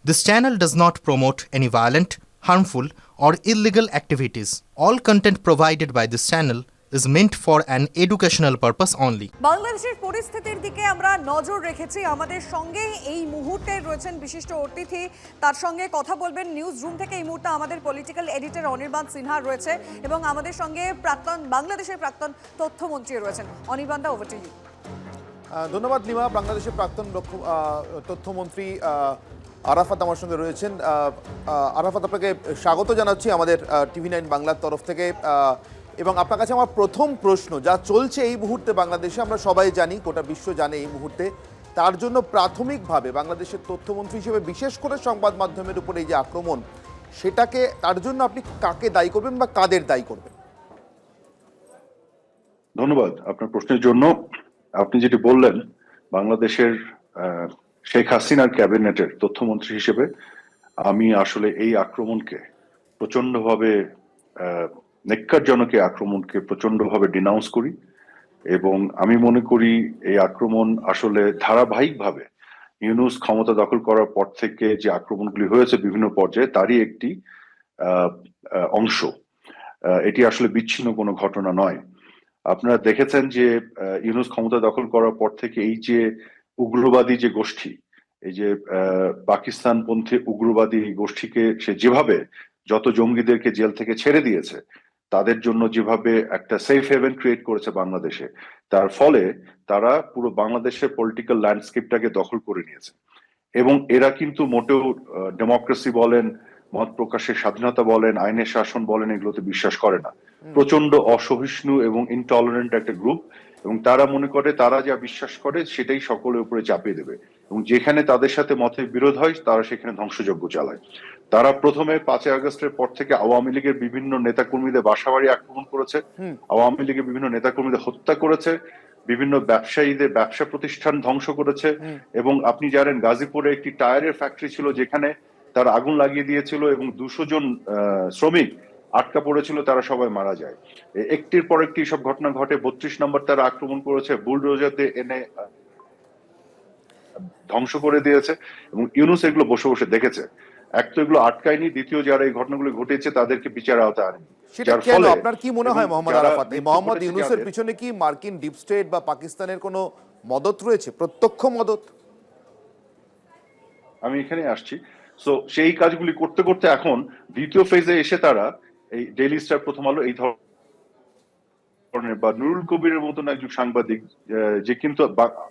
This channel does not promote any violent, harmful, or illegal activities. All content provided by this channel is meant for an educational purpose only. বাংলাদেশের পরিস্থিতির দিকে আমরা নজর রেখেছি। আমাদের সঙ্গে এই মুহূর্তে রয়েছেন বিশিষ্ট অতিথি, তার সঙ্গে কথা বলবেন নিউজ রুম থেকে এই মুহূর্তে আমাদের পলিটিক্যাল এডিটর অনির্বাণ সিনহা রয়েছে এবং আমাদের সঙ্গে বাংলাদেশের প্রাক্তন তথ্যমন্ত্রী রয়েছেন। অনির্বাণ দা, ওভার টু ইউ। ধন্যবাদ লিমা। বাংলাদেশের প্রাক্তন তথ্যমন্ত্রী আরাফাত আমার সঙ্গে রয়েছেন। আরাফাত, আপনাকে স্বাগত জানাচ্ছি আমাদের TV9 বাংলার তরফ থেকে। এবং আপনার কাছে আমার প্রথম প্রশ্ন, যা চলছে এই মুহূর্তে বাংলাদেশে, আমরা সবাই জানি, গোটা বিশ্ব জানে এই মুহূর্তে, তার জন্য প্রাথমিকভাবে বাংলাদেশের তথ্যমন্ত্রী হিসেবে বিশেষ করে সংবাদ মাধ্যমের উপর এই যে আক্রমণ, সেটাকে তার জন্য আপনি কাকে দায়ী করবেন বা কাদের দায়ী করবেন? ধন্যবাদ আপনার প্রশ্নের জন্য। আপনি যেটি বললেন, বাংলাদেশের শেখ হাসিনার ক্যাবিনেটের তথ্যমন্ত্রী হিসেবে আমি আসলে এই আক্রমণকে প্রচন্ডভাবে নেক্কারজনক আক্রমণকে প্রচন্ডভাবে ডিনাউন্স করি এবং আমি মনে করি এই আক্রমণ আসলে ধারাবাহিকভাবে ইউনূস ক্ষমতা দখল করার পর থেকে যে আক্রমণগুলি হয়েছে বিভিন্ন পর্যায়ে তারই একটি অংশ। এটি আসলে বিচ্ছিন্ন কোনো ঘটনা নয়। আপনারা দেখেছেন যে ইউনূস ক্ষমতা দখল করার পর থেকে এই যে উগ্রবাদী যে গোষ্ঠী, এই যে পাকিস্তানপন্থী উগ্রবাদী গোষ্ঠীকে সে যেভাবে যত জঙ্গিদেরকে জেল থেকে ছেড়ে দিয়েছে, তাদের জন্য যেভাবে একটা সেফ হেভেন ক্রিয়েট করেছে বাংলাদেশে, তার ফলে তারা পুরো বাংলাদেশের পলিটিক্যাল ল্যান্ডস্কেপটাকে দখল করে নিয়েছে। এবং এরা কিন্তু মোটেও ডেমোক্রেসি বলেন, মত প্রকাশের স্বাধীনতা বলেন, আইনের শাসন বলেন, এগুলোতে বিশ্বাস করে না। প্রচন্ড অসহিষ্ণু এবং ইনটলারেন্ট একটা গ্রুপ, এবং তারা মনে করে তারা যা বিশ্বাস করে সেটাই সকলের উপরে চাপিয়ে দেবে, এবং যেখানে তাদের সাথে মতের বিরোধ হয় তারা সেখানে ধ্বংসযজ্ঞ চালায়। তারা প্রথমে 5ই আগস্টের পর থেকে আওয়ামী লীগের বিভিন্ন নেতাকর্মীদের বাসাবাড়ি আক্রমণ করেছে, আওয়ামী লীগের বিভিন্ন নেতাকর্মীদের হত্যা করেছে, বিভিন্ন ব্যবসায়ীদের ব্যবসা প্রতিষ্ঠান ধ্বংস করেছে। এবং আপনি জানেন গাজীপুরে একটি টায়ারের ফ্যাক্টরি ছিল যেখানে তারা আগুন লাগিয়ে দিয়েছিল এবং 200 জন শ্রমিক আটকা পড়েছিল, তারা সবাই মারা যায়। একটির পর একটি সব ঘটনা ঘটে। 32 নম্বর তারা আক্রমণ করেছে, বুলডোজার দিয়ে এনে ধ্বংস করে দিয়েছে, এবং ইউনূস এগুলো বসে বসে দেখেছে। এক তো এগুলো আটকায়নি, দ্বিতীয় যারা এই ঘটনাগুলো ঘটেছে তাদেরকে বিচার আওতায় আনেনি। আপনার কি মনে হয় মোহাম্মদ আরাফাত, মোহাম্মদ ইউনূসের পিছনে কি মার্কিন ডিপ স্টেট বা পাকিস্তানের কোনো মদত রয়েছে, প্রত্যক্ষ মদত? আমি এখানে আসছি। সো সেই কাজগুলি করতে করতে এখন দ্বিতীয় ফেজে এসে তারা এই ডেইলি স্টার, প্রথম আলো, এই ধরনের বা নুরুল কবিরের মতন একজন সাংবাদিক, যে কিন্তু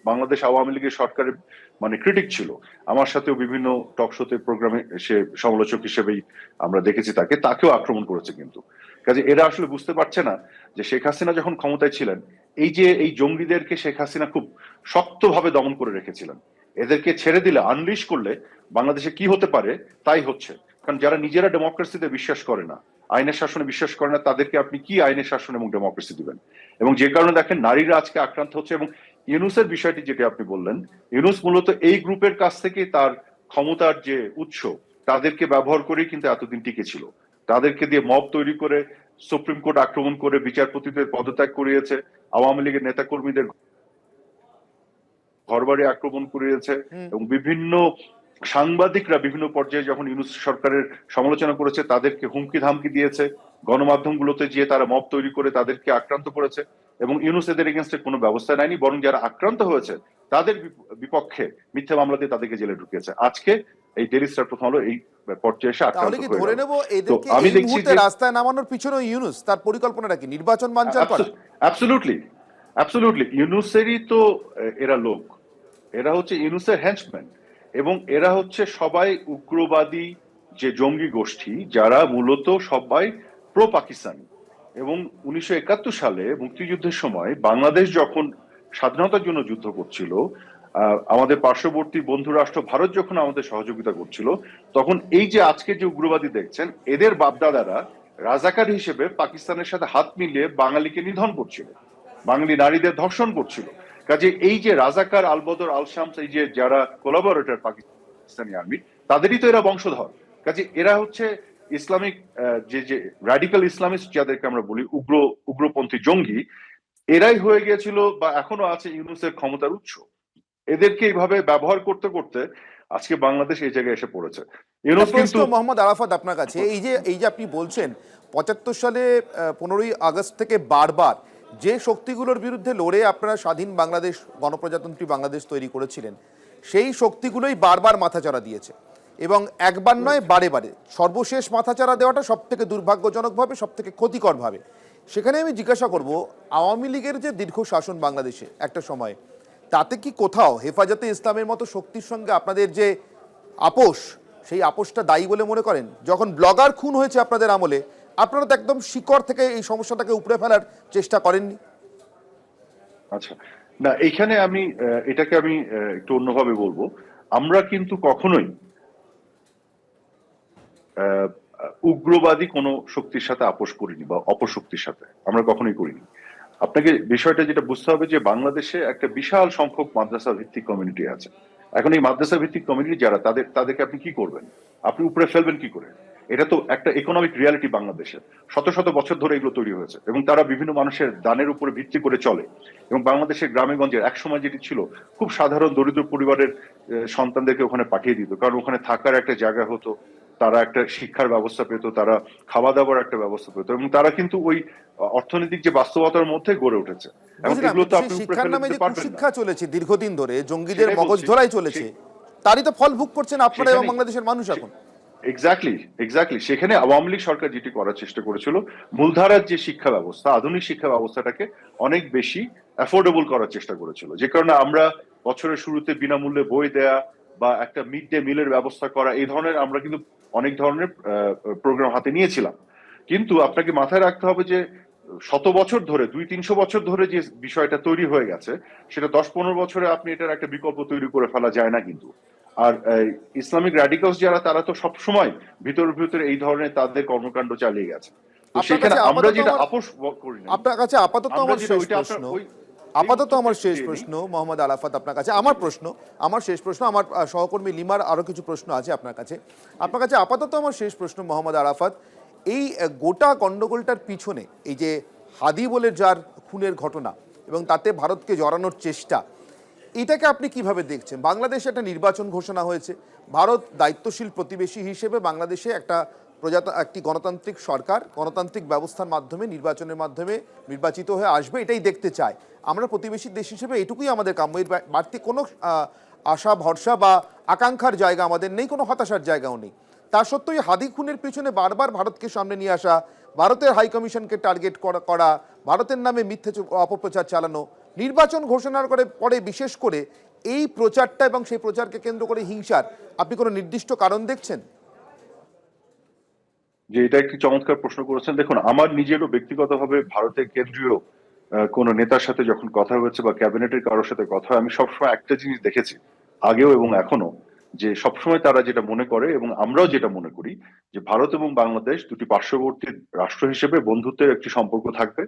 বাংলাদেশ আওয়ামী লীগের সরকারের মানে ক্রিটিক ছিল, আমার সাথেও বিভিন্ন টক শোতে প্রোগ্রামে সে সমালোচক হিসেবেই আমরা দেখেছি তাকেও আক্রমণ করেছে। কিন্তু কাজে এরা আসলে বুঝতে পারছে না যে শেখ হাসিনা যখন ক্ষমতায় ছিলেন, এই যে এই জঙ্গিদেরকে শেখ হাসিনা খুব শক্তভাবে দমন করে রেখেছিলেন। এদেরকে ছেড়ে দিলে, আনলিশ করলে বাংলাদেশে কি হতে পারে তাই হচ্ছে। কারণ যারা নিজেরা ডেমোক্রেসিতে বিশ্বাস করে না, আইনের শাসনে বিশ্বাস করে না, তাদেরকে আপনি কি আইনের শাসন এবং ডেমোক্রেসি দিবেন? এবং যে কারণে দেখেন নারীরা আজকে আক্রান্ত হচ্ছে। এবং ইউনূসের বিষয়টি যেটা আপনি বললেন, ইউনূস মূলত এই গ্রুপের কাছ থেকে তার ক্ষমতার যে উৎস, তাদেরকে ব্যবহার করেই কিন্তু এতদিন টিকে ছিল। তাদেরকে দিয়ে মব তৈরি করে সুপ্রিম কোর্ট আক্রমণ করে বিচারপতিদের পদত্যাগ করিয়েছে, আওয়ামী লীগের নেতাকর্মীদের ঘরবাড়ি আক্রমণ করিয়েছে, এবং বিভিন্ন সাংবাদিকরা বিভিন্ন পর্যায়ে যখন ইউনূস সরকারের সমালোচনা করেছে তাদেরকে হুমকি ধামকি দিয়েছে, গণমাধ্যমগুলোতে গিয়ে তারা মব তৈরি করে তাদেরকে আক্রান্ত করেছে, এবং ইউনূস এদের এগেইনস্টে কোনো ব্যবস্থা নেয়নি, বরং যারা আক্রান্ত হয়েছে তাদের বিপক্ষে মিথ্যা মামলা দিয়ে তাদেরকে জেলে ঢুকিয়েছে। আজকে এই ডেইলি স্টার, প্রথম আলো এই পর্যায়ে এসে আক্রান্ত হয়ে গেল। ধরে নেব এদেরকে এই মুহূর্তে রাস্তায় নামানোর পিছনে ইউনূস, তার পরিকল্পনাটা কি? নির্বাচন বানচাল করা? অ্যাবসলিউটলি ইউনূসেরই তো এরা লোক, এরা হচ্ছে ইউনূসের হ্যান্ডম্যান, এবং এরা হচ্ছে সবাই উগ্রবাদী যে জঙ্গি গোষ্ঠী, যারা মূলত সবাই প্রো পাকিস্তানি। এবং 1971 সালে মুক্তিযুদ্ধের সময় বাংলাদেশ যখন স্বাধীনতার জন্য যুদ্ধ করছিল, আমাদের পার্শ্ববর্তী বন্ধু রাষ্ট্র ভারত যখন আমাদের সহযোগিতা করছিল, তখন এই যে আজকে যে উগ্রবাদী দেখছেন, এদের বাপদাদারা রাজাকার হিসেবে পাকিস্তানের সাথে হাত মিলিয়ে বাঙালিকে নিধন করছিল, বাঙালি নারীদের ধর্ষণ করছিল। কাজে এই যে রাজাকার, আলবদর, আল শামস, এই যে যারা কোলাবরেটর পাকিস্তানি আর্মি, তাদেরই তো এরা বংশধর। কাজে এরা হচ্ছে ইসলামিক যে যে রাডিক্যাল ইসলামিস্ট যাদেরকে আমরা বলি, উগ্রপন্থী জঙ্গি, এরাই হয়ে গিয়েছিল বা এখনো আছে ইউনূসের ক্ষমতার উৎস। এদেরকে এইভাবে ব্যবহার করতে করতে আজকে বাংলাদেশ এই জায়গায় এসে পড়েছে। একটা ইউনুস প্রশ্ন কিন্তু মোহাম্মদ আরাফাত আপনার কাছে, এই যে আপনি বলছেন ৭৫ সালে 15ই আগস্ট থেকে বারবার যে শক্তিগুলোর বিরুদ্ধে লড়ে আপনারা স্বাধীন বাংলাদেশ, গণপ্রজাতন্ত্রী বাংলাদেশ তৈরি করেছিলেন, সেই শক্তিগুলোই বারবার মাথাচাড়া দিয়েছে এবং একবার নয় বারে বারে। সর্বশেষ মাথাচাড়া দেওয়াটা সব থেকে দুর্ভাগ্যজনকভাবে, সব থেকে ক্ষতিকরভাবে। সেখানে আমি জিজ্ঞাসা করব, আওয়ামী লীগের যে দীর্ঘ শাসন বাংলাদেশে একটা সময়ে, তাতে কি কোথাও হেফাজতে ইসলামের মতো শক্তির সঙ্গে আপনাদের যে আপোষ, সেই আপোষটা দায়ী বলে মনে করেন? যখন ব্লগার খুন হয়েছে আপনাদের আমলে, আপনারা তো একদম শিকড় থেকে এই সমস্যাটাকে উপড়ে ফেলার চেষ্টা করেননি? আচ্ছা, না এইখানে আমি এটাকে আমি একটু অন্যভাবে বলবো। আমরা কিন্তু কখনোই উগ্রবাদী কোনো শক্তির সাথে আপোষ করিনি বা অপশক্তির সাথে আমরা কখনোই করিনি। আপনাকে বিষয়টা যেটা বুঝতে হবে যে বাংলাদেশে একটা বিশাল সংখ্যক মাদ্রাসা ভিত্তিক কমিউনিটি আছে। এখন এই মাদ্রাসা ভিত্তিক কমিউনিটি যারা, তাদেরকে আপনি কি করবেন? আপনি উপরে ফেলবেন কি করে? এটা তো একটা ইকোনমিক রিয়ালিটি বাংলাদেশের, শত শত বছর ধরে এগুলো তৈরি হয়েছে এবং তারা বিভিন্ন মানুষের দানের উপরে ভিত্তি করে চলে। এবং বাংলাদেশের গ্রামে গঞ্জের একসময় যেটি ছিল, খুব সাধারণ দরিদ্র পরিবারের সন্তানদেরকে ওখানে পাঠিয়ে দিত, কারণ ওখানে থাকার একটা জায়গা হতো, তারা একটা শিক্ষার ব্যবস্থা পেত, তারা খাওয়া দাওয়ার একটা ব্যবস্থা পেত, এবং তারা কিন্তু ওই অর্থনৈতিক যে বাস্তবতার মধ্যে গড়ে উঠেছে। এবং এগুলো তো আপনি উপরে শিক্ষার ফেলে নামে দিতে যে পারবেন না। কুশিক্ষা চলেছে দীর্ঘদিন ধরে, জঙ্গিদের সেটাই মগজ বলছি। ধরাই চলেছে, তারই তো ফল ভোগ করছেন আপনারা এবং সেখানেই- বাংলাদেশের মানুষ এখন। এক্স্যাক্টলি সেখানে আওয়ামী লীগ সরকার যেটি করার চেষ্টা করেছিল, মূলধারার যে শিক্ষা ব্যবস্থা, আধুনিক শিক্ষা ব্যবস্থাটাকে অনেক বেশি অ্যাফোর্ডেবল করার চেষ্টা করেছিল। যে কারণে আমরা বছরের শুরুতে বিনামূল্যে বই দেয়া বা একটা মিড ডে মিলের ব্যবস্থা করা, এই ধরনের আমরা কিন্তু অনেক ধরনের প্রোগ্রাম হাতে নিয়েছিলাম। কিন্তু আপনাকে মাথায় রাখতে হবে যে শত বছর ধরে, 200-300 বছর ধরে যে বিষয়টা তৈরি হয়ে গেছে, সেটা 10-15 বছরে আপনি এটার একটা বিকল্প তৈরি করে ফেলা যায় না কিন্তু। আর ইসলামিক র্যাডিক্যালস যারা, তারা তো সবসময় ভিতরে এই ধরনের তাদের কর্মকাণ্ড চালিয়ে গেছে। তো আপনার সেখানে কাছে আমরা আপাতত যেটা আমার- আপোষ করি না, আপনার কাছে আপাতত আমরা আমার যেটা শেষ ওইটা প্রশ্ন, আপনার ওই আপাতত আমার শেষ প্রশ্ন মোহাম্মদ আরাফাত আপনার কাছে, আমার শেষ প্রশ্ন, আমার সহকর্মী লিমার আরো কিছু প্রশ্ন আছে আপনার কাছে। আপাতত আমার শেষ প্রশ্ন মোহাম্মদ আরাফাত, এই গোটা গন্ডগোলটার পিছনে এই যে হাদি বলে যার খুনের ঘটনা এবং তাতে ভারতকে জড়ানোর চেষ্টা, এটাকে আপনি কিভাবে দেখছেন? বাংলাদেশে একটা নির্বাচন ঘোষণা হয়েছে, ভারত দায়িত্বশীল প্রতিবেশী হিসেবে বাংলাদেশে একটি গণতান্ত্রিক সরকার গণতান্ত্রিক ব্যবস্থার মাধ্যমে, নির্বাচনের মাধ্যমে নির্বাচিত হয়ে আসবে, এটাই দেখতে চায়। আমরা প্রতিবেশী দেশ হিসেবে এটুকুই আমাদের কাম্য, এর বাড়তি কোনো আশা ভরসা বা আকাঙ্ক্ষার জায়গা আমাদের নেই, কোনো হতাশার জায়গাও নেই। তা সত্ত্বেও হাদি খুনের পিছনে বারবার ভারতকে সামনে নিয়ে আসা, ভারতের হাই কমিশনকে টার্গেট করা, ভারতের নামে মিথ্যে অপপ্রচার চালানো, নির্বাচন ঘোষণার পরে বিশেষ করে এই প্রচারটা এবং সেই প্রচারকে কেন্দ্র করে হিংসার আপনি কোনো নির্দিষ্ট কারণ দেখছেন? যে এটা একটি চমৎকার প্রশ্ন করেছেন। দেখুন, আমার নিজেরও ব্যক্তিগতভাবে ভারতের কেন্দ্রীয় কোন নেতার সাথে যখন কথা হয়েছে বা ক্যাবিনেটের কারোর সাথে কথা হয়, আমি সবসময় একটা জিনিস দেখেছি, আগেও এবং এখনো, যে সবসময় তারা যেটা মনে করে এবং আমরাও যেটা মনে করি, যে ভারত এবং বাংলাদেশ দুটি পার্শ্ববর্তী রাষ্ট্র হিসেবে বন্ধুত্বের একটি সম্পর্ক থাকবে,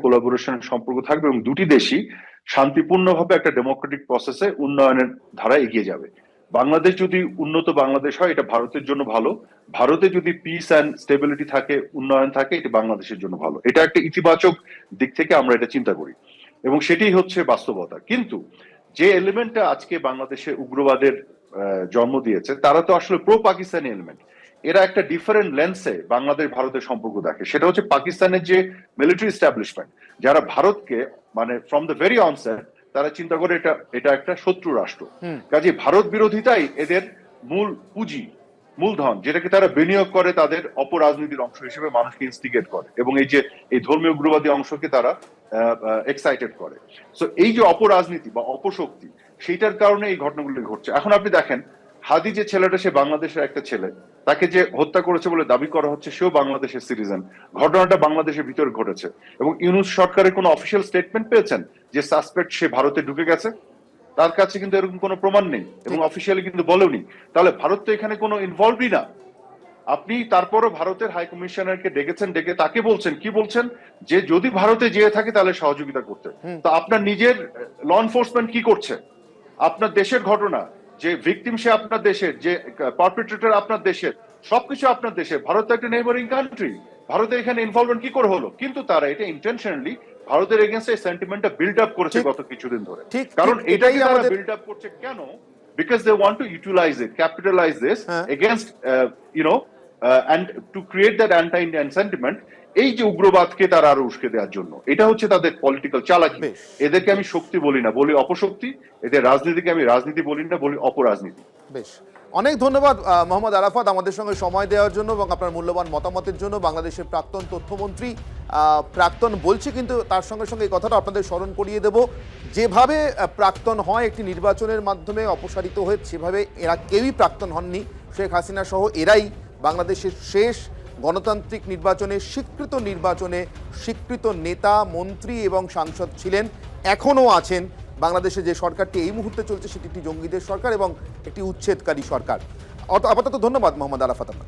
কোলাবোরেশন সম্পর্ক থাকবে, এবং দুটি দেশই শান্তিপূর্ণভাবে একটা ডেমোক্রেটিক প্রসেসে উন্নয়নের ধারায় এগিয়ে যাবে। বাংলাদেশ যদি উন্নত বাংলাদেশ হয়, এটা ভারতের জন্য ভালো। ভারতে যদি পিস অ্যান্ড স্টেবিলিটি থাকে, উন্নয়ন থাকে, এটা বাংলাদেশের জন্য ভালো। এটা একটা ইতিবাচক দিক থেকে আমরা এটা চিন্তা করি এবং সেটাই হচ্ছে বাস্তবতা। কিন্তু যে এলিমেন্টটা আজকে বাংলাদেশে উগ্রবাদের জন্ম দিয়েছে, তারা তো আসলে প্রো পাকিস্তানি এলিমেন্ট। এরা একটা ডিফারেন্ট লেন্সে বাংলাদেশ ভারতের সম্পর্ক দেখে। সেটা হচ্ছে পাকিস্তানের যে মিলিটারি এস্টাবলিশমেন্ট, যারা ভারতকে মানে ফ্রম দ্য ভেরি অনসেট তারা চিন্তা করে এটা একটা শত্রু রাষ্ট্র। কাজে ভারত বিরোধিতাই এদের মূল পুঁজি, মূলধন, যেটাকে তারা বিনিয়োগ করে তাদের অপরাজনীতির অংশ হিসেবে মানুষকে ইনস্টিগেট করে, এবং এই ধর্মীয় উগ্রবাদী অংশকে তারা এক্সাইটেড করে। সো এই যে অপরাজনীতি বা অপশক্তি, সেইটার কারণে এই ঘটনাগুলি ঘটছে। এখন আপনি দেখেন, হাদি যে ছেলেটা, সে বাংলাদেশের একটা ছেলে, তাকে যে হত্যা করেছে বলে দাবি করা হচ্ছে সেও বাংলাদেশের সিটিজেন। ঘটনাটা বাংলাদেশের ভিতরে ঘটেছে এবং ইউনূস সরকারের কোনো অফিসিয়াল স্টেটমেন্ট পেয়েছেন যে সাসপেক্ট সে ভারতে ঢুকে গেছে? তার কাছে কিন্তু এরকম কোনো প্রমাণ নেই এবং অফিসিয়ালি কিন্তু বলেওনি। তাহলে ভারত তো এখানে কোনো ইনভলভই না। আপনি তারপরও ভারতের হাই কমিশনারকে ডেকেছেন, ডেকে তাকে বলছেন, কি বলছেন, যে যদি ভারতে যেয়ে থাকে তাহলে সহযোগিতা করতে। তো আপনার নিজের ল এনফোর্সমেন্ট কি করছে? আপনার দেশের ঘটনা, যে ভিকটিম সে আপনার দেশের, যে পারপেট্রেটর আপনার দেশের, সবকিছু আপনার দেশের। ভারত তো একটা নেইবারিং কান্ট্রি, ভারতে এখানে ইনভলভমেন্ট কি করে হলো? কিন্তু তারা এটা ইন্টেনশনালি ভারতের এগেইনস্ট এই সেন্টিমেন্টটা বিল্ড আপ করেছে গত কিছুদিন ধরে। কারণ এটাই তারা বিল্ড আপ করছে কেন? because they want to utilize it, capitalize this against, and to create that anti-Indian sentiment. এই যে উগ্রবাদকে তারা আরো উস্কে দেওয়ার জন্য, এটা হচ্ছে তাদের পলিটিক্যাল চালাকি। বেশ। এদেরকে আমি শক্তি বলি না, বলি অপশক্তি। এদের রাজনীতিকে আমি রাজনীতি বলি না, বলি অপরাজনীতি। বেশ, অনেক ধন্যবাদ মোহাম্মদ আরাফাত আমাদের সঙ্গে সময় দেওয়ার জন্য এবং আপনার মূল্যবান মতামতের জন্য। বাংলাদেশের প্রাক্তন তথ্যমন্ত্রী, প্রাক্তন বলছি কিন্তু তার সঙ্গে সঙ্গে এই কথাটা আপনাদের স্মরণ করিয়ে দেব, যেভাবে প্রাক্তন হয় একটি নির্বাচনের মাধ্যমে অপসারিত হয়ে, সেভাবে এরা কেউই প্রাক্তন হননি। শেখ হাসিনা সহ এরাই বাংলাদেশের শেষ গণতান্ত্রিক নির্বাচনে, স্বীকৃত নেতা, মন্ত্রী এবং সাংসদ ছিলেন, এখনও আছেন। বাংলাদেশে যে সরকারটি এই মুহূর্তে চলছে সেটি একটি জঙ্গিদের সরকার এবং একটি উচ্ছেদকারী সরকার। আপাতত ধন্যবাদ মোহাম্মদ আরাফাত।